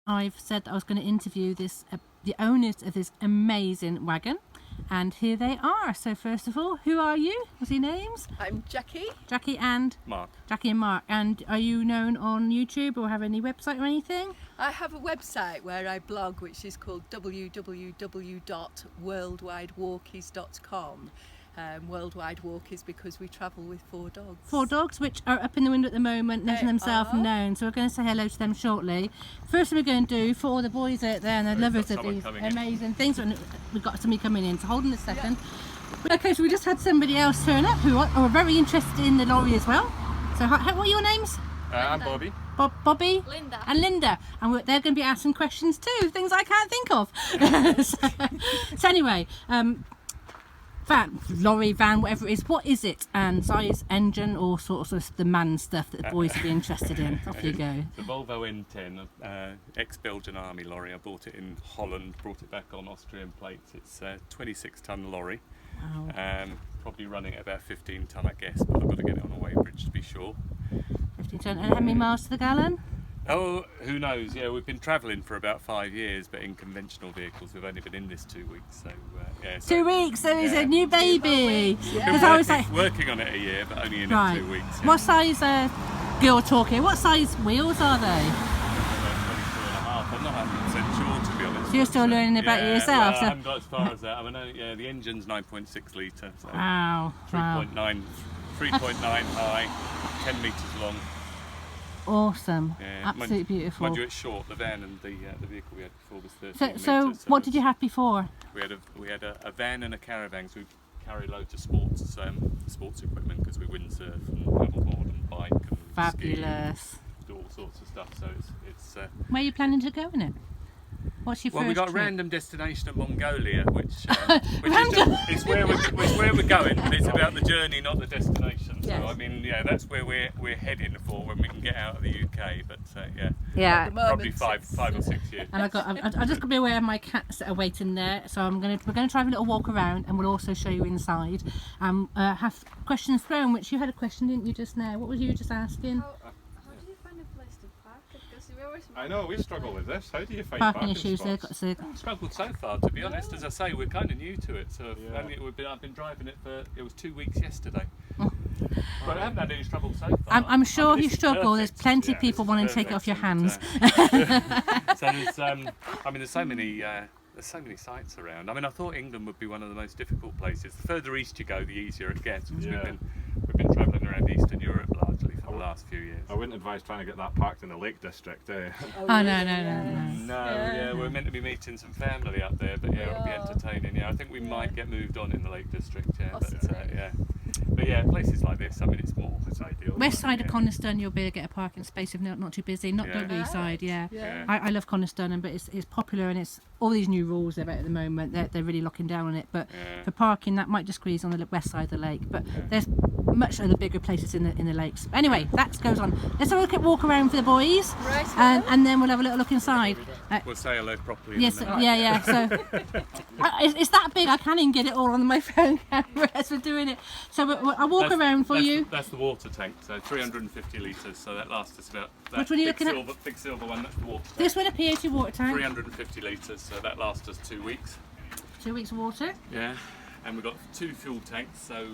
I've said that I was going to interview the owners of this amazing wagon, and here they are. So first of all, who are you? What's your names? I'm Jackie. Jackie and Mark. Jackie and Mark. And are you known on YouTube or have any website or anything? I have a website where I blog, which is called www.worldwidewalkies.com. Worldwide Walkies because we travel with 4 dogs. 4 dogs, which are up in the window at the moment, letting themselves known. So we're going to say hello to them shortly. First thing we're going to do for all the boys out there and the lovers of these amazing things. We've got somebody coming in, so hold on a second. Yeah. Okay, so we just had somebody else turn up who are very interested in the lorry as well. So what are your names? I'm Bobby. Bobby? Linda. And Linda. And they're going to be asking questions too, things I can't think of. so anyway, lorry, van, whatever it is, what is it? And size, engine, or sort of the man stuff that the boys would be interested in. Off you go. The Volvo N10, ex-Belgian Army lorry. I bought it in Holland, brought it back on Austrian plates. It's a 26-ton lorry. Wow. Probably running at about 15 ton, I guess, but I've got to get it on a weighbridge to be sure. 15 ton. And how many miles to the gallon? Oh, who knows? Yeah, we've been travelling for about 5 years, but in conventional vehicles, we've only been in this 2 weeks. So, yeah. 2 weeks, so it's a new baby. Because I was working on it a year, but only in it 2 weeks. Yeah. What size girl talking? What size wheels are they? I'm not 100% sure, to be honest. So you're still learning about it yourself? Well, So. I haven't got as far as that. I mean, the engine's 9.6 litre. So Wow. 3.9 high, 10 metres long. Awesome. Yeah. Absolutely beautiful. Mind you, it's short. The van and the vehicle we had before was 13 metres. So what did you have before? We had a van and a caravan, so we carry loads of sports equipment because we windsurf and paddleboard and bike and Fabulous. ski, do all sorts of stuff. So it's Where are you planning to go in it? What's your well, we first got a trip? random destination of Mongolia, which is where we're going, but it's about the journey, not the destination. So I mean, yeah, that's where we're heading for when we can get out of the UK. But Yeah. probably five or 6 years. And I just got to be aware of my cats that are waiting there. So we're going to try a little walk around, and we'll also show you inside. Have questions thrown, which you had a question, didn't you, just now? What was you just asking? How do you find a place to park? Because we always I know, we struggle with this. How do you find Parking issues. They've got to. Struggled so far, to be honest. As I say, we're kind of new to it. So I've been driving it it was 2 weeks yesterday. But I haven't had any trouble so far. I'm sure if you struggle, perfect. there's plenty of people wanting to take it off your hands. So there's, there's so many sites around. I mean, I thought England would be one of the most difficult places. The further east you go, the easier it gets. Because we've been travelling around Eastern Europe largely for the last few years. I wouldn't advise trying to get that parked in the Lake District, eh? Oh no. No, we're meant to be meeting some family up there, but it'll be entertaining. Yeah, I think we might get moved on in the Lake District. But places like this, I mean, it's ideal. West side of Coniston, you'll be able to get a parking space if not too busy. Not the east side, I love Coniston, but it's popular, and it's all these new rules they're at the moment. They're really locking down on it. But for parking, that might just squeeze on the west side of the lake. But there's much other bigger places in the lakes. Anyway, that goes on. Let's have a walk around for the boys, and then we'll have a little look inside. We'll say hello properly. Yes, So it's that big. I can't even get it all on my phone camera as we're doing it. So I'll walk around for you. That's the water tank, so 350 litres, so that lasts us about. Which one are you looking at? Big silver one, that's the water tank. This one appears your water tank. 350 litres, so that lasts us 2 weeks. 2 weeks of water. Yeah, and we've got 2 fuel tanks, so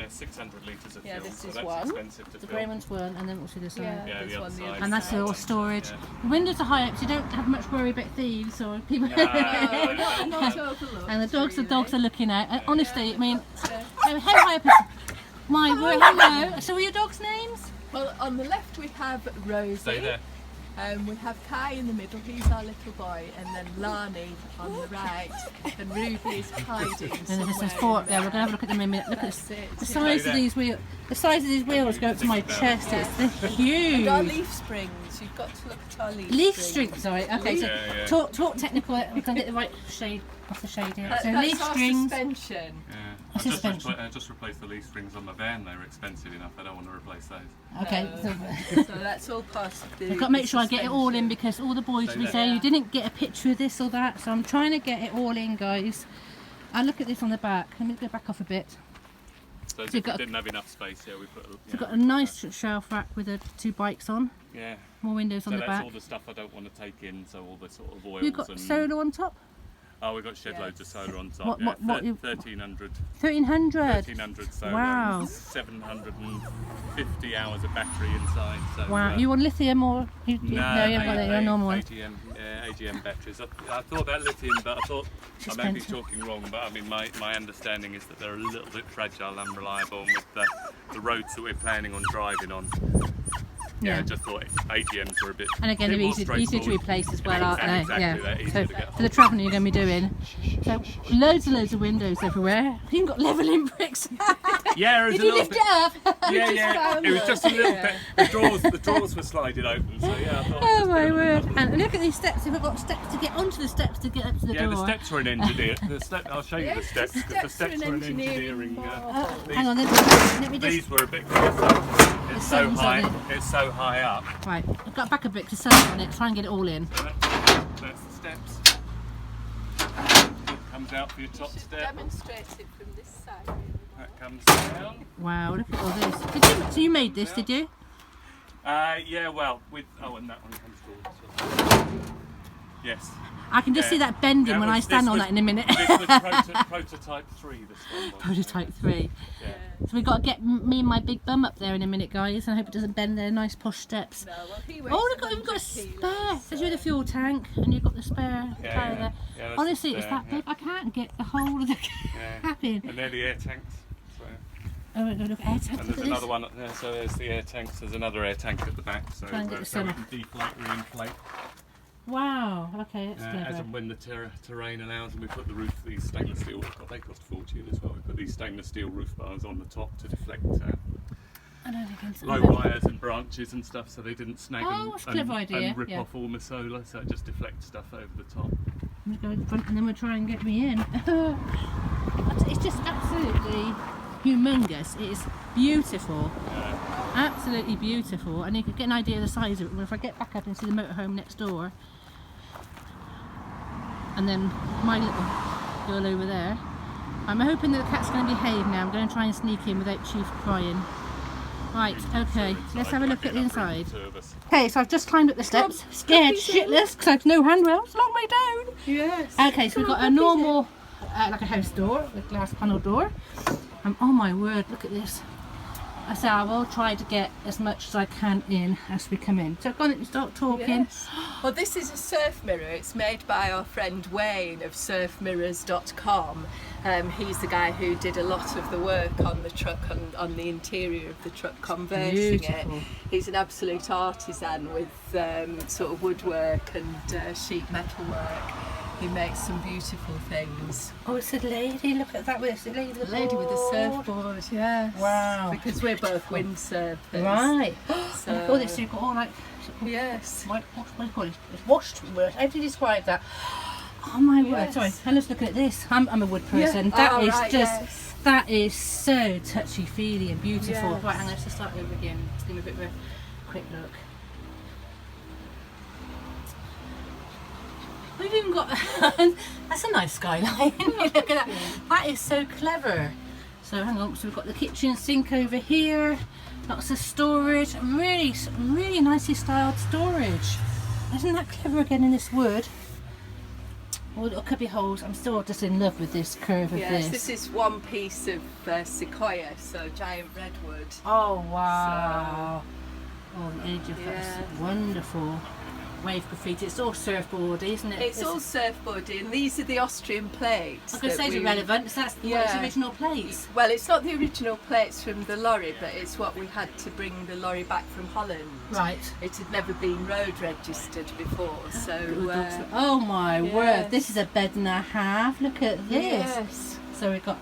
600 litres of fuel, this so is that's one. expensive to The fill. grey one's one, and then what's the other side? The other side. And that's all storage. Yeah. The windows are high up, so you don't have much worry about thieves or people. Not overlooked, And the dogs are looking out. And honestly, I mean, how high up is my word? Hello. So, what are your dogs' names? Well, on the left we have Rosie. Stay there. We have Kai in the middle, he's our little boy, and then Lani on the right, and Ruby is hiding And there's 4 up there. We're going to have a look at them in a minute. Look at the size of these wheels. The size of these wheels go up to my chest. They're huge. And our leaf springs, you've got to look at our Leaf strings, sorry. Okay, so talk technical. We can get the right shade off the shade here. So that's leaf our strings. suspension. I just replaced the leaf springs on my van. They were expensive enough. I don't want to replace those. Okay. So that's all part of the. I've got to make sure I get it all in because all the boys will be saying you didn't get a picture of this or that. So I'm trying to get it all in, guys. And look at this on the back. Let me go back off a bit. So if we didn't have enough space, we put. So we've got a nice shelf rack with 2 bikes on. Yeah. More windows on So the that's back. all the stuff I don't want to take in. So all the sort of oils You've got and solar on top? oh, we've got shed loads of solar on top. What- yeah, what you- 1300. 1300? 1300 solar. Wow. 750 hours of battery inside. So, Wow. You want lithium or? No, you haven't got it, you're a normal one. AGM batteries. I thought about lithium, but I thought I may be expensive. talking wrong. But I mean, my understanding is that they're a little bit fragile, unreliable, and with the roads that we're planning on driving on. Yeah, I just thought AGMs were a bit. And again, bit they're more easy to straightforward. replace as well, aren't they? Exactly, Yeah. they're easy So to get for the travelling you're going to be doing, so loads and loads of windows everywhere. You've got levelling bricks. Yeah, it was Did a you little lift bit. it up? Yeah. It was just a little bit. The drawers were sliding open, so yeah. I thought I'd Oh just my do a word! little- And look at these steps. We've got steps to get onto the steps to get up to the Yeah, door. the steps were an engineer. I'll show you the steps because the steps were an engineering. Hang on, let me just. These were a bit. It's so sun's on high. it. It's so high up. Right, I've got back a bit to sun on it. Try and get it all in. So that's the steps. Comes out for your top step. Demonstrate it from this side. Really. That comes down. Wow, look at all this. So you made this, did you? Yeah. Well, with and that one comes forward. Yes. I can just Yeah. see that bending That when I was- stand this on was- that in a minute. This was prototype 3. This one. was. Prototype 3. Yeah. So we've got to get me and my big bum up there in a minute, guys. And I hope it doesn't bend there. Nice posh steps. No, well, he weighs Oh, look, we've got a 100 spare. kilos, There's with the fuel tank, and you've got the spare Yeah, tyre yeah. there. Yeah, that's Honestly, the it's spare, that big. I can't get the whole of the Yeah. cabin. And they're the air tanks. So. Oh, look, air tank. And Look there's at this. another one up there, so there's the air tanks. There's another air tank at the back, so, Try and get the so we sun can deflate, reinflate. Wow. Okay, that's As clever. and when the terrain allows, and we put the roof, these stainless steel. God, they cost a fortune as well. We put these stainless steel roof bars on the top to deflect I don't think it's low wires and branches and stuff, so they didn't snag Oh, that's a clever idea, and rip yeah. off all my solar. So it just deflects stuff over the top. I'm gonna go in front and then we'll try and get me in. It's just absolutely humongous. It is beautiful. Absolutely beautiful. And you can get an idea of the size of it. If I get back up and see the motorhome next door, and then my little girl over there, I'm hoping that the cat's going to behave now. I'm going to try and sneak in without Chief crying. Right, okay, let's have a look at the inside. Okay, so I've just climbed up the steps, scared shitless because I've no handrails, long way down. Yes. Okay, so we've got a normal, like a house door, a glass panel door. Oh my word, look at this. I say I will try to get as much as I can in as we come in. So go on and start talking. Yes. Well, this is a surf mirror. It's made by our friend Wayne of surfmirrors.com. He's the guy who did a lot of the work on the truck, on the interior of the truck, converting beautiful. it. He's an absolute artisan with sort of woodwork and sheet metal work. He makes some beautiful things. Oh, it's a lady, look at that, it's a lady with a Lady with a board. surfboard, yes. Wow. Because we're both windsurfers. Right. So, And all this, so you've got all like, yes. what do you call it? It's washed wood. How do you describe that? Oh my word, Yes. sorry, I'm just looking at this. I'm a wood person. Yeah. That Oh, is right, just, yes. that is so touchy-feely and beautiful. Yes. Right, hang on, let's just start over again. Just give me a bit of a quick look. We've even got, that's a nice skyline. Look at that. That is so clever. So hang on, so we've got the kitchen sink over here. Lots of storage. Really, really nicely styled storage. Isn't that clever again in this wood? Oh, little cubby holes. I'm still just in love with this curve of Yes, this. this is one piece of sequoia, so giant redwood. Oh wow. Oh, the edge of Yeah. that's wonderful. Wave graffiti. It's all surfboardy, isn't it? It's all surfboardy, and these are the Austrian plates. I was going to say it's irrelevant. So that's the Yeah. original plates. Well, it's not the original plates from the lorry, but it's what we had to bring the lorry back from Holland. Right. It had never been road registered before, so. Oh my yes. word! This is a bed and a half. Look at this. Yes. So we've got.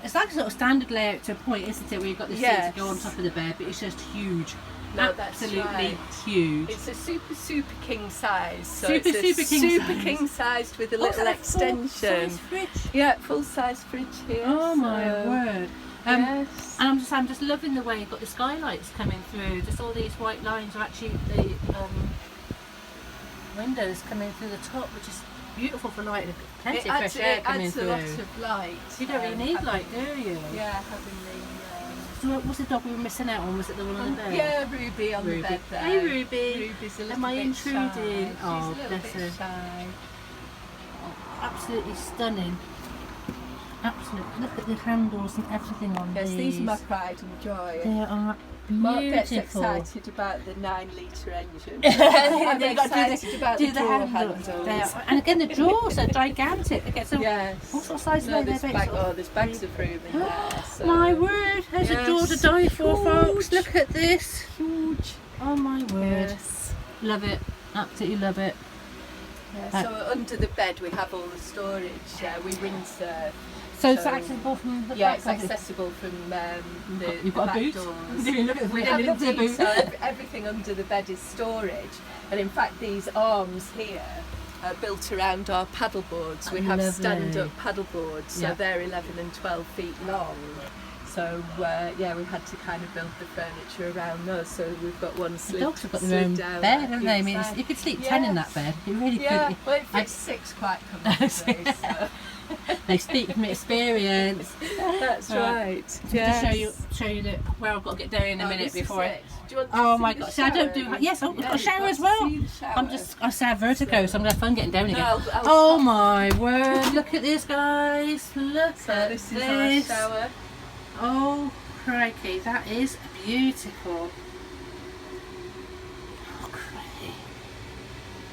It's like a sort of standard layout to a point, isn't it? Where you've got the seat Yes. to go on top of the bed, but it's just huge. No, that's Absolutely right. huge. It's a super king size. So Super, it's a super king super size. king sized with a Oh, little is that a extension. full-size fridge? Yeah, full size fridge here. Oh my so- word! Yes. And I'm just loving the way you've got the skylights coming through. Just all these white lines are actually the windows coming through the top, which is beautiful for light. Plenty of fresh air coming adds through. a lot of light. You don't really need light, do you? Yeah, having the So what was the dog we were missing out on? Was it the one on the bed? Yeah, Ruby on the bed there. Hey Ruby. Ruby's a little Am I bit intruding? shy. Oh, She's a bless little bit her. shy. Absolutely stunning. Absolutely. Look at the handles and everything on Yes, these. these are my pride and joy. They are Mark gets beautiful. excited about the 9-litre engine. I'm excited about the door handles. And again, the drawers are gigantic. They get some. Yes. What sort of size No, are they? there's bags of room in there. So. My word, there's a door to Yes, die for, folks. huge. Look at this. Huge. Oh my word. Yes. Love it. Absolutely love it. Yeah, so under the bed we have all the storage. We windsurf. So it's accessible from the Yeah, back, it's is it? accessible from the You've got back a boot? doors. Look at We have indeed, so everything under the bed is storage. And in fact these arms here are built around our paddle boards. We have Lovely. stand-up paddle boards, so Yeah. they're 11 and 12 feet long. So yeah, we had to kind of build the furniture around those. So we've got one The slid, dogs have got slid their own down bed, like haven't they? I mean, inside. you could sleep 10 in that Yes. bed. You really Yeah, could. well it fits 6 quite comfortably. So. They speak from experience. That's right. Just to show you that where I've got to get down in a minute this is before. it. Do you want to Oh see my the god! See, I don't do. shower? Yes, I've got a you've shower got as to well. see the shower. I say I have vertigo, so I'm gonna have fun getting down again. I'll Oh pop- my word! Look at this, guys. Look So at this is this. our shower. Oh crikey, that is beautiful. Oh crikey!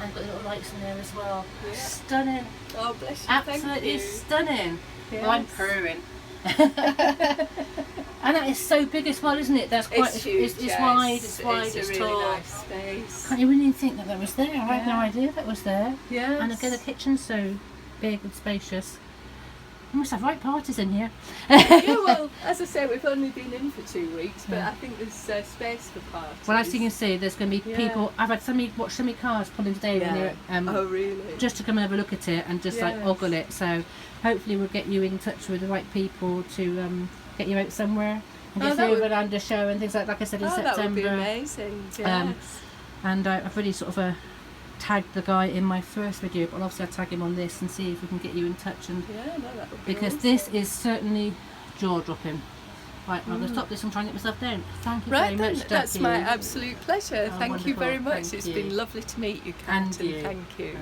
And got little lights in there as well. Yeah. Stunning. Oh bless you. Absolutely Thank you. stunning. Well, I'm Yes. purring. And that is so big as well, isn't it? That's quite. It's huge. It's yeah, wide. It's wide. It's It's a really tall. nice space. Can't even think that was there. I had no Yeah. idea that was there. Yes. And again, the kitchen's so big and spacious. We must have right parties in here. Yeah, well, as I say, we've only been in for 2 weeks, but Yeah. I think there's space for parties. Well, as you can see, there's going to be Yeah. people. I've had watched so many cars pull in today Yeah. when they're, Oh really? just to come and have a look at it and just like Yes. ogle it. So hopefully we'll get you in touch with the right people to get you out somewhere and Oh, get that you would- over and show and things like I said in Oh, that would be September. amazing. Yes. And I've really sort of tagged the guy in my first video, but obviously I'll tag him on this and see if we can get you in touch. And yeah, no, that would be because awesome. this is certainly jaw-dropping. Right, I'm going to stop this and try and get myself down. Thank you Right very then, much, that's Jackie. my absolute pleasure. Oh, Thank you wonderful. very much. Thank It's you. been lovely to meet you, Kat, And you. thank you.